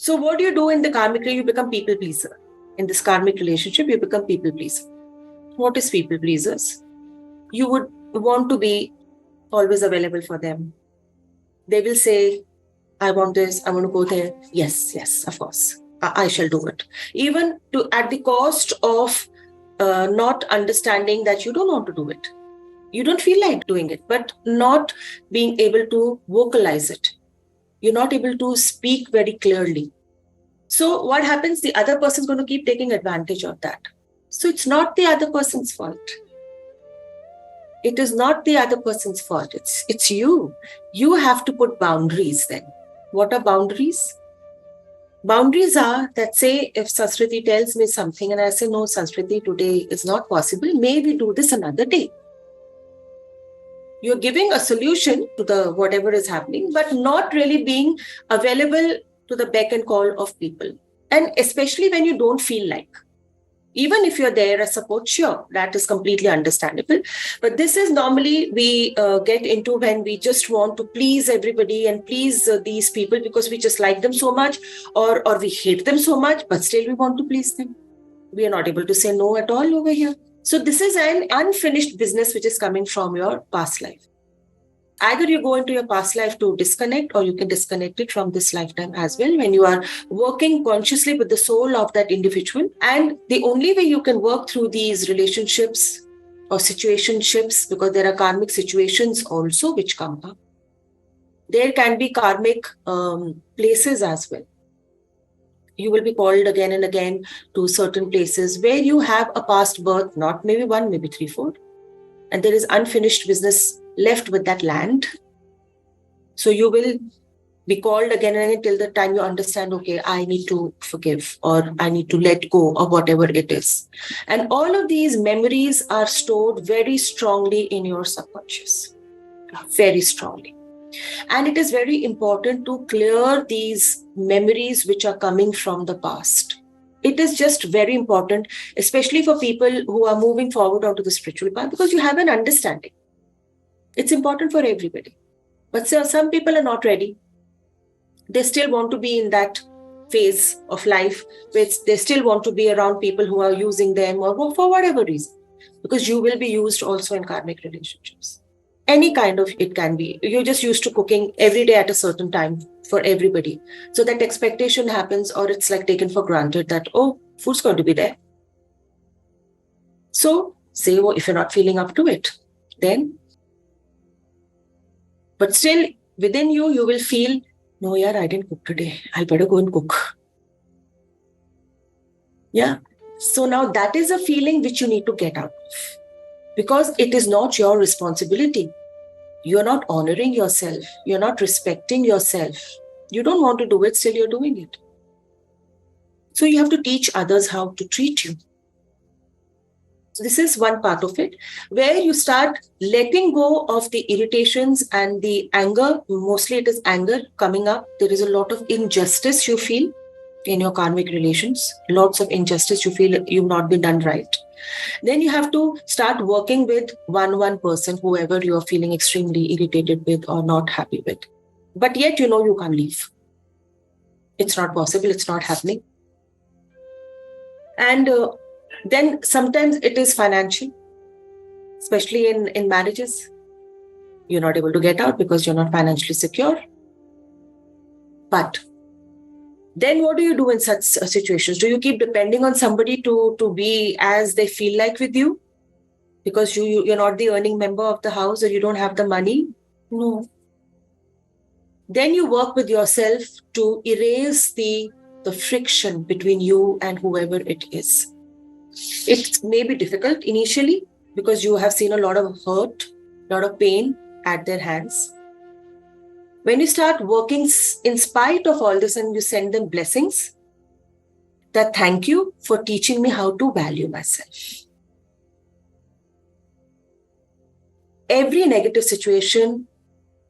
So what do you do in the karmic? You become people pleaser. In this karmic relationship, you become people pleaser. What is people pleasers? You would want to be always available for them. They will say, I want this, I want to go there. Yes, of course. I shall do it. Even at the cost of not understanding that you don't want to do it. You don't feel like doing it, but not being able to vocalize it. You're not able to speak very clearly. So what happens? The other person is going to keep taking advantage of that. So it's not the other person's fault. It is not the other person's fault. It's you. You have to put boundaries then. What are boundaries? Boundaries are that, say, if Sanskriti tells me something and I say, no, Sanskriti, today is not possible. May we do this another day? You're giving a solution to the whatever is happening, but not really being available to the beck and call of people. And especially when you don't feel like. Even if you're there as support, sure, that is completely understandable. But this is normally we get into when we just want to please everybody and please these people because we just like them so much, or we hate them so much, but still we want to please them. We are not able to say no at all over here. So this is an unfinished business which is coming from your past life. Either you go into your past life to disconnect, or you can disconnect it from this lifetime as well when you are working consciously with the soul of that individual. And the only way you can work through these relationships or situationships, because there are karmic situations also which come up. There can be karmic places as well. You will be called again and again to certain places where you have a past birth, not maybe 1, maybe 3, 4. And there is unfinished business left with that land. So you will be called again and again till the time you understand, okay, I need to forgive, or I need to let go, or whatever it is. And all of these memories are stored very strongly in your subconscious, very strongly. And it is very important to clear these memories which are coming from the past. It is just very important, especially for people who are moving forward onto the spiritual path, because you have an understanding. It's important for everybody. But some people are not ready. They still want to be in that phase of life where they still want to be around people who are using them, or for whatever reason. Because you will be used also in karmic relationships. Any kind of it can be. You're just used to cooking every day at a certain time for everybody. So that expectation happens, or it's like taken for granted that, oh, food's going to be there. So say, well, if you're not feeling up to it, then. But still within you, you will feel, no, yaar, I didn't cook today. I better go and cook. Yeah. So now that is a feeling which you need to get out of. Because it is not your responsibility. You're not honoring yourself. You're not respecting yourself. You don't want to do it, still you're doing it. So you have to teach others how to treat you. So this is one part of it, where you start letting go of the irritations and the anger. Mostly it is anger coming up. There is a lot of injustice you feel in your karmic relations. Lots of injustice you feel you've not been done right. Then you have to start working with one person, whoever you are feeling extremely irritated with or not happy with. But yet, you can't leave. It's not possible. It's not happening. And then sometimes it is financial, especially in marriages. You're not able to get out because you're not financially secure. But then what do you do in such situations? Do you keep depending on somebody to be as they feel like with you? Because you're not the earning member of the house, or you don't have the money? No. Then you work with yourself to erase the friction between you and whoever it is. It may be difficult initially because you have seen a lot of hurt, a lot of pain at their hands. When you start working in spite of all this and you send them blessings, that thank you for teaching me how to value myself. Every negative situation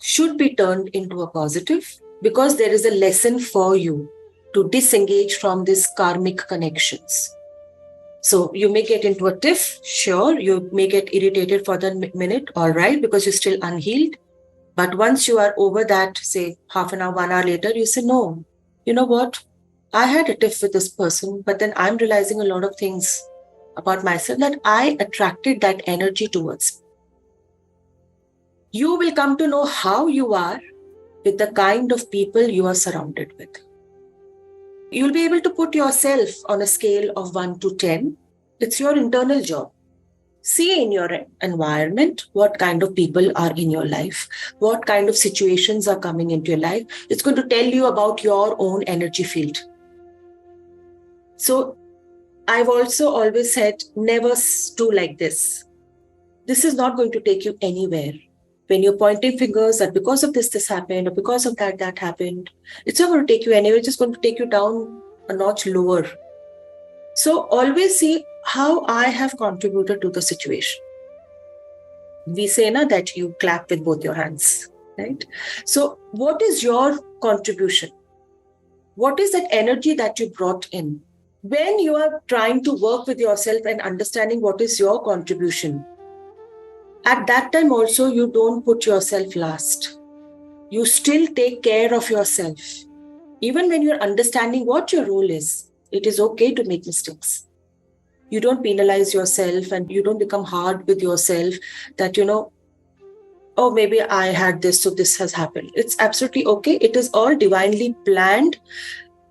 should be turned into a positive, because there is a lesson for you to disengage from these karmic connections. So you may get into a tiff, sure, you may get irritated for the minute, all right, because you're still unhealed. But once you are over that, say half an hour, 1 hour later, you say, no, you know what? I had a tiff with this person, but then I'm realizing a lot of things about myself that I attracted that energy towards. You will come to know how you are with the kind of people you are surrounded with. You'll be able to put yourself on a scale of 1 to 10. It's your internal job. See in your environment what kind of people are in your life, what kind of situations are coming into your life. It's going to tell you about your own energy field. So I've also always said, never do like this. This is not going to take you anywhere. When you're pointing fingers that because of this happened, or because of that happened, it's not going to take you anywhere. It's just going to take you down a notch lower. So always see how I have contributed to the situation. We say na that you clap with both your hands, right? So what is your contribution? What is that energy that you brought in? When you are trying to work with yourself and understanding what is your contribution, at that time also you don't put yourself last. You still take care of yourself. Even when you're understanding what your role is, it is okay to make mistakes. You don't penalize yourself and you don't become hard with yourself that, oh, maybe I had this, so this has happened. It's absolutely okay. It is all divinely planned.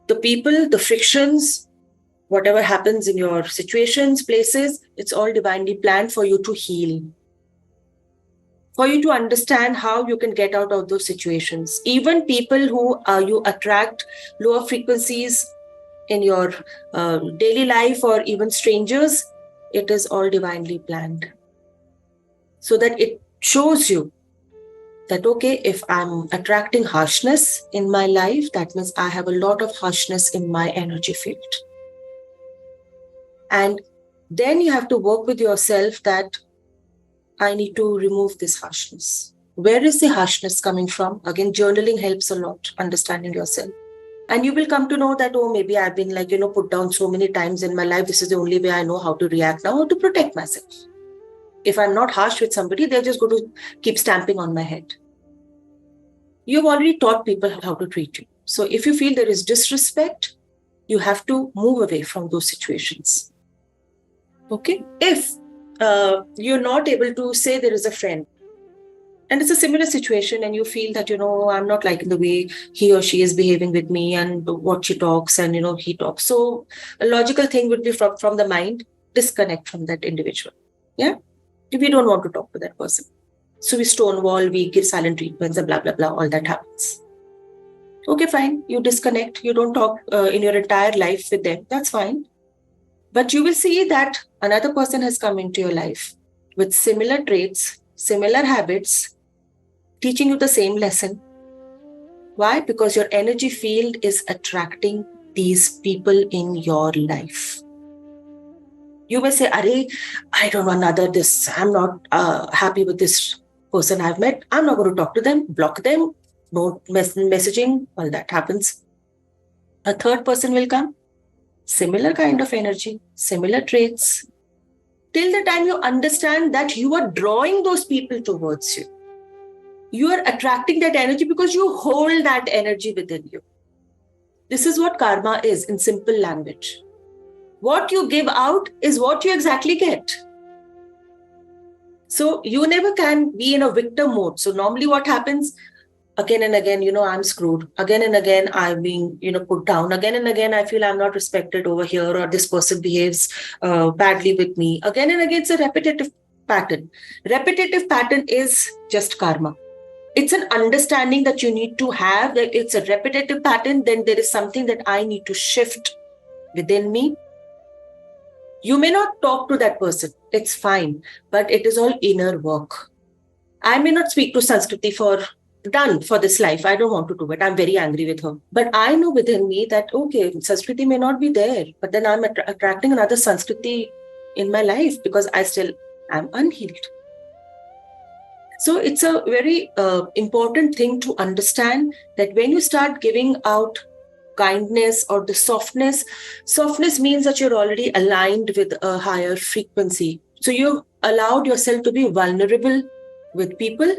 The people, the frictions, whatever happens in your situations, places, it's all divinely planned for you to heal. For you to understand how you can get out of those situations. Even people who you attract lower frequencies in your daily life or even strangers, it is all divinely planned. So that it shows you that, okay, if I'm attracting harshness in my life, that means I have a lot of harshness in my energy field. And then you have to work with yourself that I need to remove this harshness. Where is the harshness coming from? Again, journaling helps a lot, understanding yourself. And you will come to know that, oh, maybe I've been put down so many times in my life. This is the only way I know how to react now, how to protect myself. If I'm not harsh with somebody, they're just going to keep stamping on my head. You've already taught people how to treat you. So if you feel there is disrespect, you have to move away from those situations. Okay? If you're not able to say there is a friend, and it's a similar situation, and you feel that, I'm not liking the way he or she is behaving with me and what she talks and, he talks. So a logical thing would be from the mind, disconnect from that individual. Yeah? If we don't want to talk to that person. So we stonewall, we give silent treatments and blah, blah, blah. All that happens. Okay, fine. You disconnect. You don't talk in your entire life with them. That's fine. But you will see that another person has come into your life with similar traits, similar habits, teaching you the same lesson. Why? Because your energy field is attracting these people in your life. You may say, I don't want another this. I'm not happy with this person I've met. I'm not going to talk to them, block them, no messaging, all that happens. A third person will come. Similar kind of energy, similar traits. Till the time you understand that you are drawing those people towards you. You are attracting that energy because you hold that energy within you. This is what karma is in simple language. What you give out is what you exactly get. So you never can be in a victim mode. So normally what happens, again and again, I'm screwed. Again and again, I'm being, put down. Again and again, I feel I'm not respected over here, or this person behaves badly with me. Again and again, it's a repetitive pattern. Repetitive pattern is just karma. It's an understanding that you need to have that it's a repetitive pattern. Then there is something that I need to shift within me. You may not talk to that person. It's fine. But it is all inner work. I may not speak to Sanskriti for this life. I don't want to do it. I'm very angry with her. But I know within me that, okay, Sanskriti may not be there. But then I'm attracting another Sanskriti in my life because I still am unhealed. So it's a very important thing to understand that when you start giving out kindness or the softness means that you're already aligned with a higher frequency. So you've allowed yourself to be vulnerable with people.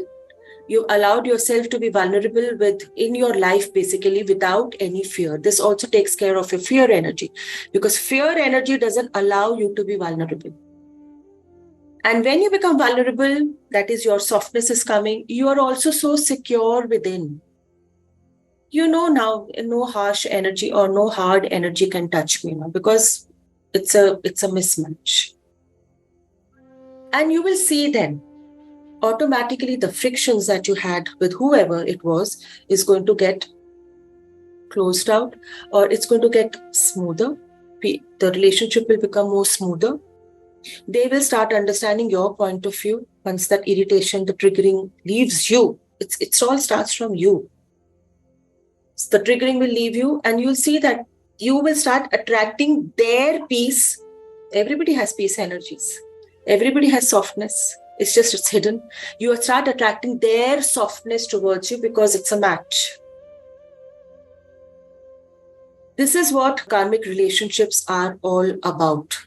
You allowed yourself to be vulnerable in your life, basically, without any fear. This also takes care of your fear energy, because fear energy doesn't allow you to be vulnerable. And when you become vulnerable, that is, your softness is coming, you are also so secure within. You know now, no harsh energy or no hard energy can touch me now, because it's a mismatch. And you will see then, automatically the frictions that you had with whoever it was is going to get closed out, or it's going to get smoother. The relationship will become more smoother. They will start understanding your point of view. Once that irritation, the triggering leaves you, it all starts from you. So the triggering will leave you, and you'll see that you will start attracting their peace. Everybody has peace energies. Everybody has softness. It's hidden. You will start attracting their softness towards you because it's a match. This is what karmic relationships are all about.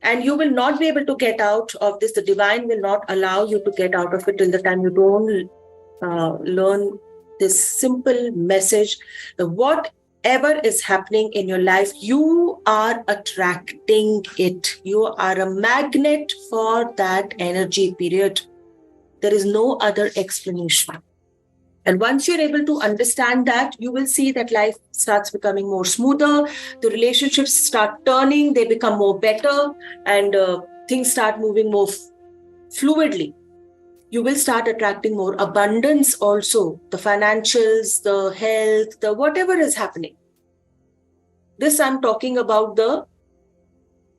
And you will not be able to get out of this. The divine will not allow you to get out of it till the time you don't learn this simple message. Whatever is happening in your life, you are attracting it. You are a magnet for that energy, period. There is no other explanation. And once you're able to understand that, you will see that life starts becoming more smoother. The relationships start turning, they become more better, and things start moving more fluidly. You will start attracting more abundance also, the financials, the health, the whatever is happening. This I'm talking about the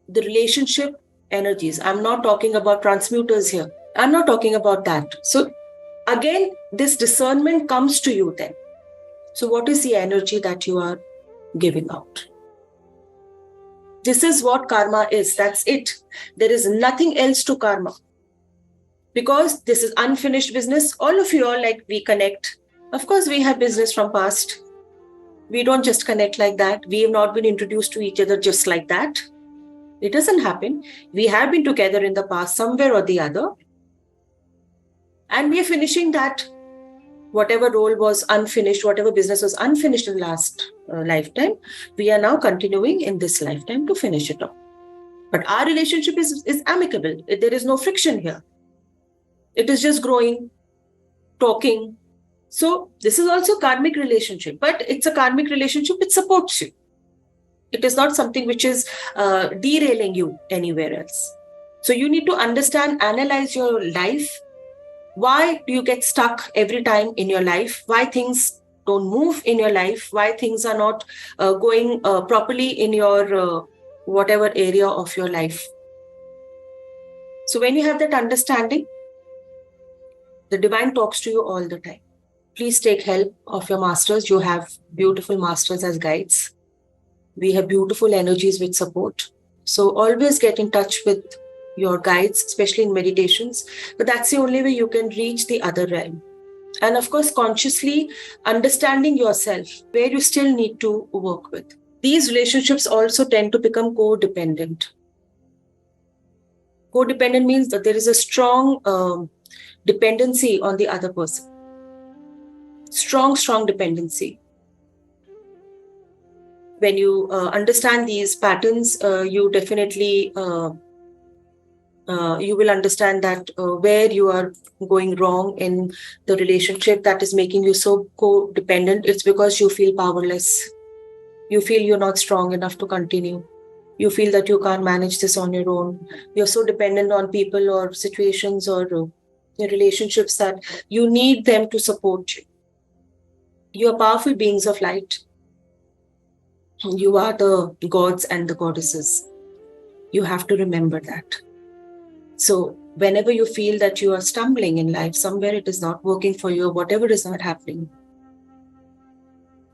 relationship energies. I'm not talking about transmuters here. I'm not talking about that. So again, this discernment comes to you then. So what is the energy that you are giving out? This is what karma is. That's it. There is nothing else to karma. Because this is unfinished business. All of you are like, we connect. Of course, we have business from past. We don't just connect like that. We have not been introduced to each other just like that. It doesn't happen. We have been together in the past somewhere or the other. And we are finishing that. Whatever role was unfinished, whatever business was unfinished in last lifetime, we are now continuing in this lifetime to finish it off. But our relationship is amicable. There is no friction here. It is just growing, talking. So this is also a karmic relationship, but it's a karmic relationship which supports you. It is not something which is derailing you anywhere else. So you need to understand, analyze your life. Why do you get stuck every time in your life? Why things don't move in your life? Why things are not going properly in your whatever area of your life? So when you have that understanding, the divine talks to you all the time. Please take help of your masters. You have beautiful masters as guides. We have beautiful energies which support. So always get in touch with your guides, especially in meditations. But that's the only way you can reach the other realm. And of course, consciously understanding yourself, where you still need to work with. These relationships also tend to become codependent. Codependent means that there is a strong dependency on the other person. Strong dependency. When you understand these patterns, you definitely you will understand that where you are going wrong in the relationship that is making you so codependent. It's because you feel powerless. You feel you're not strong enough to continue. You feel that you can't manage this on your own. You're so dependent on people or situations or relationships that you need them to support you. You are powerful beings of light. You are the gods and the goddesses. You have to remember that. So whenever you feel that you are stumbling in life, somewhere it is not working for you, whatever is not happening,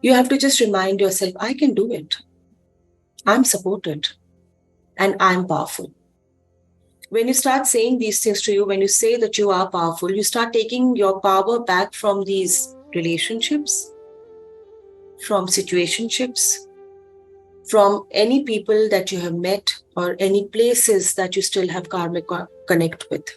you have to just remind yourself, I can do it. I'm supported and I'm powerful. When you start saying these things to you, when you say that you are powerful, you start taking your power back from these relationships, from situationships, from any people that you have met or any places that you still have karmic connect with.